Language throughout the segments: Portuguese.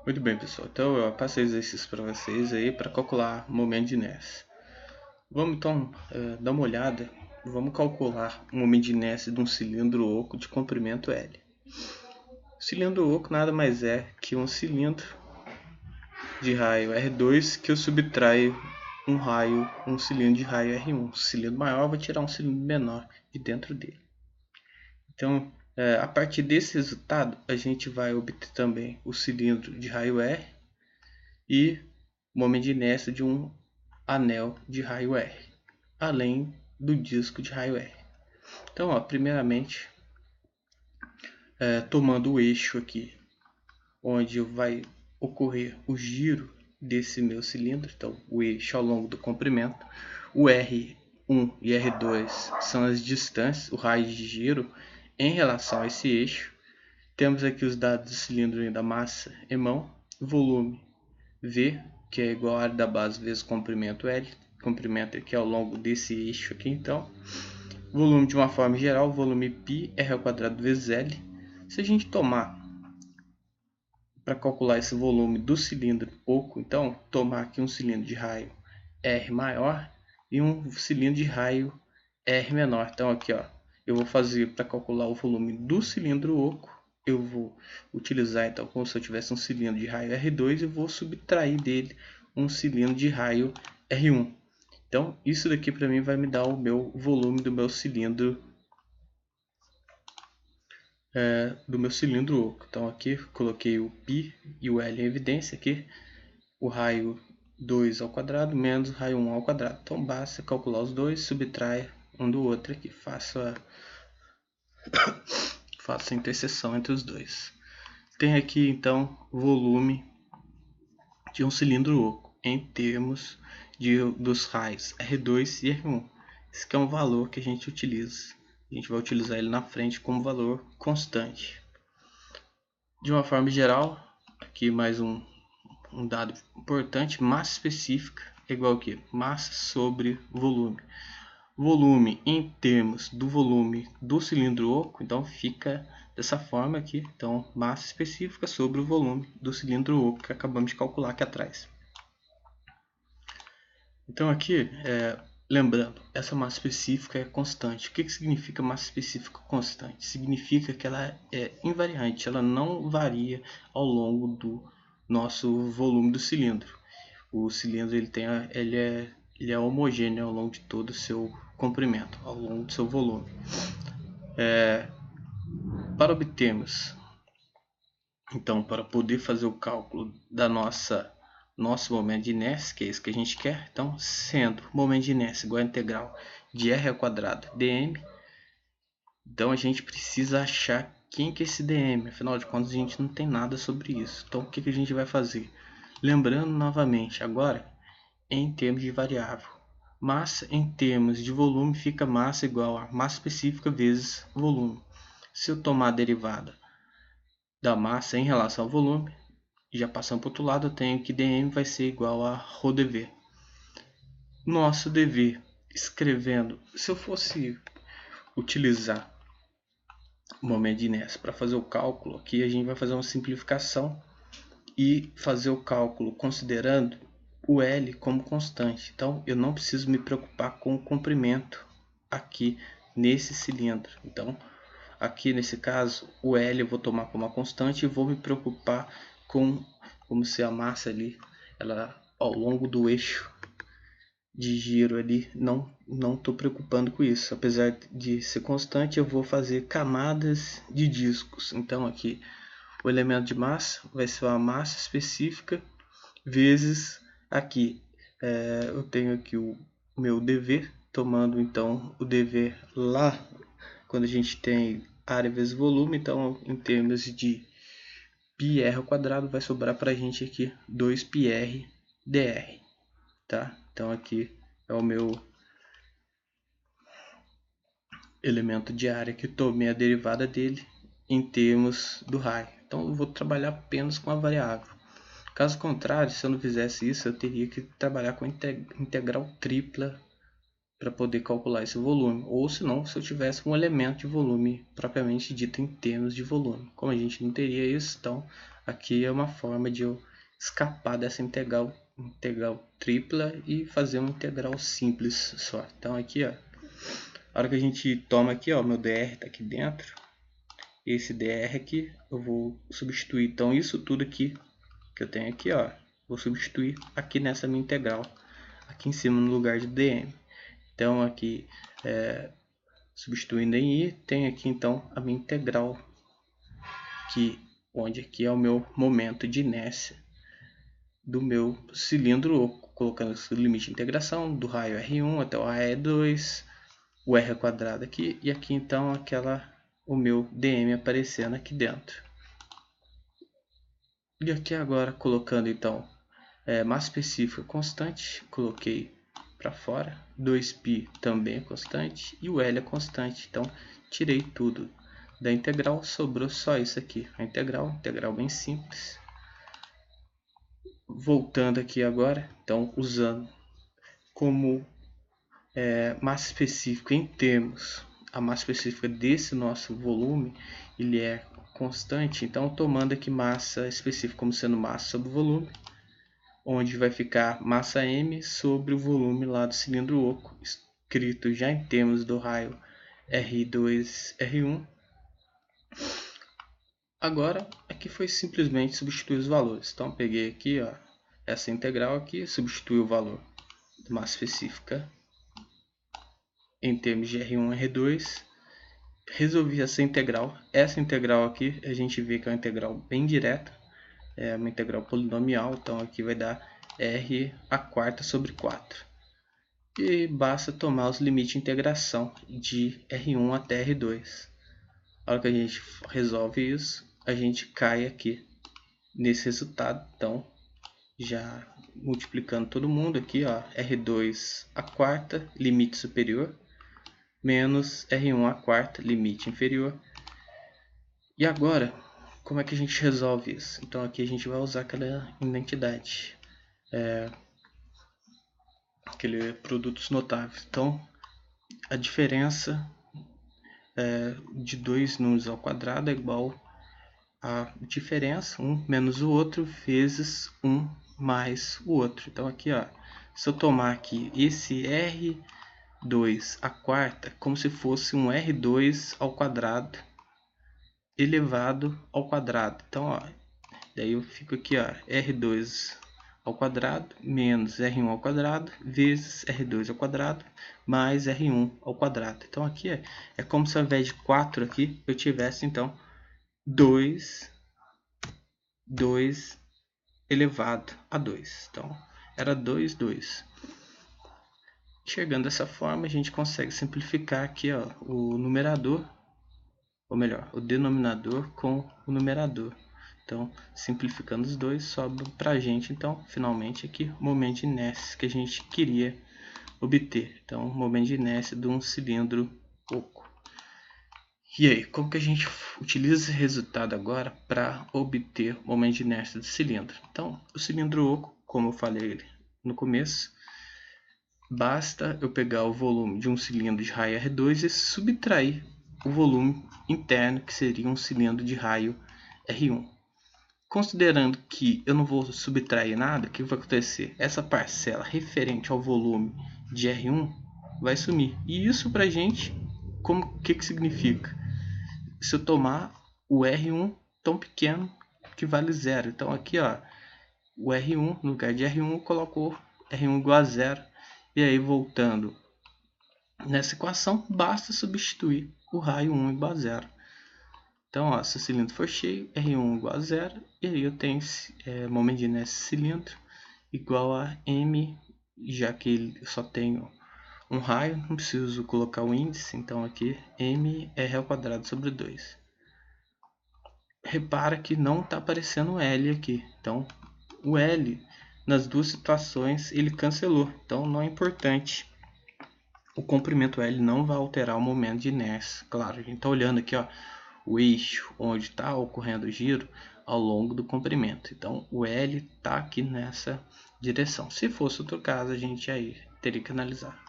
Muito bem, pessoal. Então eu passei o exercício para vocês aí para calcular o momento de inércia. Vamos então dar uma olhada. Vamos calcular o momento de inércia de um cilindro oco de comprimento L. O cilindro oco nada mais é que um cilindro de raio R2 que eu subtraio um cilindro de raio R1. O cilindro maior vai tirar um cilindro menor de dentro dele. Então, a partir desse resultado, a gente vai obter também o cilindro de raio R e o momento de inércia de um anel de raio R, além do disco de raio R. Então, primeiramente, tomando o eixo aqui, onde vai ocorrer o giro desse meu cilindro, então o eixo ao longo do comprimento, o R1 e R2 são as distâncias, o raio de giro em relação a esse eixo. Temos aqui os dados do cilindro e da massa em mão, volume V, que é igual a área da base vezes comprimento L, comprimento aqui ao longo desse eixo aqui, então. Volume de uma forma geral, volume π R ao quadrado vezes L. Se a gente tomar para calcular esse volume do cilindro oco, então, tomar aqui um cilindro de raio R maior e um cilindro de raio R menor. Então aqui, eu vou fazer para calcular o volume do cilindro oco, eu vou utilizar então como se eu tivesse um cilindro de raio R2 e vou subtrair dele um cilindro de raio R1. Então isso daqui para mim vai me dar o meu volume do meu cilindro oco. Então aqui coloquei o π e o L em evidência aqui, o raio 2 ao quadrado menos o raio 1 ao quadrado. Então basta calcular os dois, subtrair um do outro aqui, faço a interseção entre os dois. Tem aqui então volume de um cilindro oco em termos dos raios R2 e R1. Esse aqui é um valor que a gente utiliza. A gente vai utilizar ele na frente como valor constante. De uma forma geral, aqui mais um dado importante, massa específica é igual a quê? Massa sobre volume. Volume em termos do volume do cilindro oco, então fica dessa forma aqui. Então, massa específica sobre o volume do cilindro oco que acabamos de calcular aqui atrás. Então aqui, lembrando, essa massa específica é constante. O que significa massa específica constante? Significa que ela é invariante, ela não varia ao longo do nosso volume do cilindro. O cilindro ele é homogêneo ao longo de todo o seu comprimento, ao longo do seu volume. Para obtermos, então, para poder fazer o cálculo da nosso momento de inércia, que é isso que a gente quer, então, sendo momento de inércia igual a integral de r ao quadrado dm, então a gente precisa achar quem que é esse dm, afinal de contas a gente não tem nada sobre isso. Então, o que a gente vai fazer? Lembrando novamente, agora, em termos de variável. Massa em termos de volume fica massa igual a massa específica vezes volume. Se eu tomar a derivada da massa em relação ao volume, já passando para o outro lado, eu tenho que dm vai ser igual a ρdv. Nosso dv, escrevendo, se eu fosse utilizar o momento de inércia para fazer o cálculo, aqui a gente vai fazer uma simplificação e fazer o cálculo considerando o L como constante. Então eu não preciso me preocupar com o comprimento aqui nesse cilindro. Então aqui nesse caso o L eu vou tomar como uma constante e vou me preocupar com como se a massa ali, ela ao longo do eixo de giro ali, não estou preocupando com isso. Apesar de ser constante, eu vou fazer camadas de discos. Então aqui o elemento de massa vai ser uma massa específica vezes aqui. Eu tenho aqui o meu dv, tomando então o dv lá quando a gente tem área vezes volume, então em termos de πr ao quadrado vai sobrar para a gente aqui 2πr dr, tá? Então aqui é o meu elemento de área que eu tomei a derivada dele em termos do raio. Então eu vou trabalhar apenas com a variável. Caso contrário, se eu não fizesse isso, eu teria que trabalhar com integral tripla para poder calcular esse volume, ou se não, se eu tivesse um elemento de volume propriamente dito em termos de volume. Como a gente não teria isso, então aqui é uma forma de eu escapar dessa integral tripla e fazer uma integral simples só. Então aqui, ó, a hora que a gente toma aqui, ó, meu dr está aqui dentro, esse dr aqui eu vou substituir, então isso tudo aqui que eu tenho aqui, ó, vou substituir aqui nessa minha integral, aqui em cima no lugar de dm. Então aqui, substituindo em i, tem aqui então a minha integral, onde aqui é o meu momento de inércia do meu cilindro oco, colocando o limite de integração do raio R1 até o raio E2, o R quadrado aqui, e aqui então o meu dm aparecendo aqui dentro. E aqui agora colocando então massa específica constante, coloquei para fora, 2π também é constante e o L é constante, então tirei tudo da integral, sobrou só isso aqui, a integral bem simples. Voltando aqui agora, então usando como massa específica em termos, a massa específica desse nosso volume, ele é constante, então tomando aqui massa específica como sendo massa sobre volume, onde vai ficar massa m sobre o volume lá do cilindro oco, escrito já em termos do raio R2, R1. Agora, aqui foi simplesmente substituir os valores. Então, peguei aqui, ó, essa integral aqui, substitui o valor de massa específica em termos de R1 e R2. Resolvi essa integral. Essa integral aqui, a gente vê que é uma integral bem direta. É uma integral polinomial, então aqui vai dar r a quarta sobre 4. E basta tomar os limites de integração de R1 até R2. A hora que a gente resolve isso, a gente cai aqui nesse resultado. Então, já multiplicando todo mundo aqui, ó, R2 a quarta, limite superior, menos R1 a quarta, limite inferior. E agora, como é que a gente resolve isso? Então aqui a gente vai usar aquela identidade, aquele produtos notáveis. Então a diferença de dois números ao quadrado é igual a diferença, um menos o outro, vezes um mais o outro. Então aqui, ó, se eu tomar aqui esse R2 a quarta, como se fosse um R2 ao quadrado elevado ao quadrado. Então, ó, daí eu fico aqui, ó, R2 ao quadrado menos R1 ao quadrado vezes R2 ao quadrado mais R1 ao quadrado. Então aqui é como se ao invés de 4 aqui eu tivesse então 2 elevado a 2. Então era 2, 2. Chegando dessa forma a gente consegue simplificar aqui, ó, o numerador, ou melhor, o denominador com o numerador. Então, simplificando os dois, sobra para a gente, então, finalmente aqui, o momento de inércia que a gente queria obter. Então, o momento de inércia de um cilindro oco. E aí, como que a gente utiliza esse resultado agora para obter o momento de inércia do cilindro? Então, o cilindro oco, como eu falei no começo, basta eu pegar o volume de um cilindro de raio R2 e subtrair o volume interno, que seria um cilindro de raio R1. Considerando que eu não vou subtrair nada, o que vai acontecer? Essa parcela referente ao volume de R1 vai sumir. E isso para a gente, o que significa? Se eu tomar o R1 tão pequeno que vale zero. Então aqui, ó, o R1, no lugar de R1, colocou R1 igual a zero. E aí, voltando nessa equação, basta substituir o raio 1 igual a zero. Então, ó, se o cilindro for cheio, R1 igual a zero, e aí eu tenho momento de inércia desse cilindro igual a m, já que ele só tem um raio, não preciso colocar o índice, então aqui m é r ao quadrado sobre 2. Repara que não está aparecendo o L aqui, então o L nas duas situações ele cancelou, então não é importante. O comprimento L não vai alterar o momento de inércia. Claro, a gente está olhando aqui, ó, o eixo onde está ocorrendo o giro ao longo do comprimento. Então o L está aqui nessa direção. Se fosse outro caso, a gente aí teria que analisar.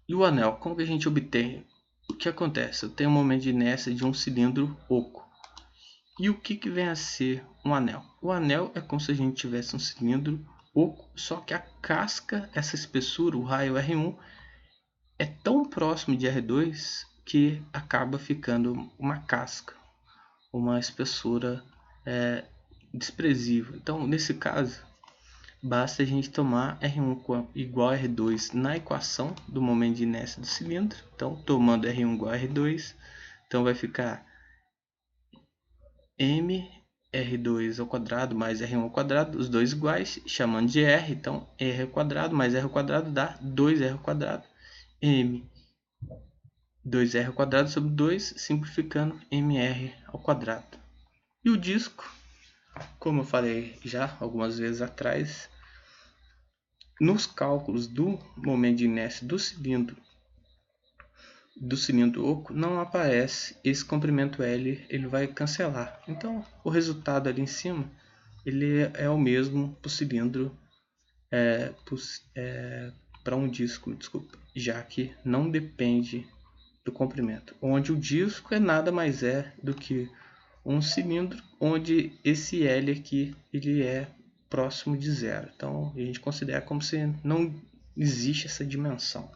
E o anel, como que a gente obtém? O que acontece? Eu tenho um momento de inércia de um cilindro oco. E o que vem a ser um anel? O anel é como se a gente tivesse um cilindro oco, só que a casca, essa espessura, o raio R1, é tão próximo de R2 que acaba ficando uma casca, uma espessura desprezível. Então, nesse caso, basta a gente tomar R1 igual a R2 na equação do momento de inércia do cilindro. Então, tomando R1 igual a R2, então vai ficar mR2 ao quadrado mais R1 ao quadrado, os dois iguais, chamando de R. Então, R ao quadrado mais R ao quadrado dá 2R ao quadrado. M 2R ao quadrado sobre 2, simplificando mR ao quadrado. E o disco, como eu falei já algumas vezes atrás, nos cálculos do momento de inércia do cilindro oco não aparece esse comprimento L, ele vai cancelar. Então o resultado ali em cima ele é o mesmo para o cilindro, para um disco, desculpa, já que não depende do comprimento, onde o disco é nada mais do que um cilindro onde esse L aqui ele é próximo de zero. Então a gente considera como se não existe essa dimensão.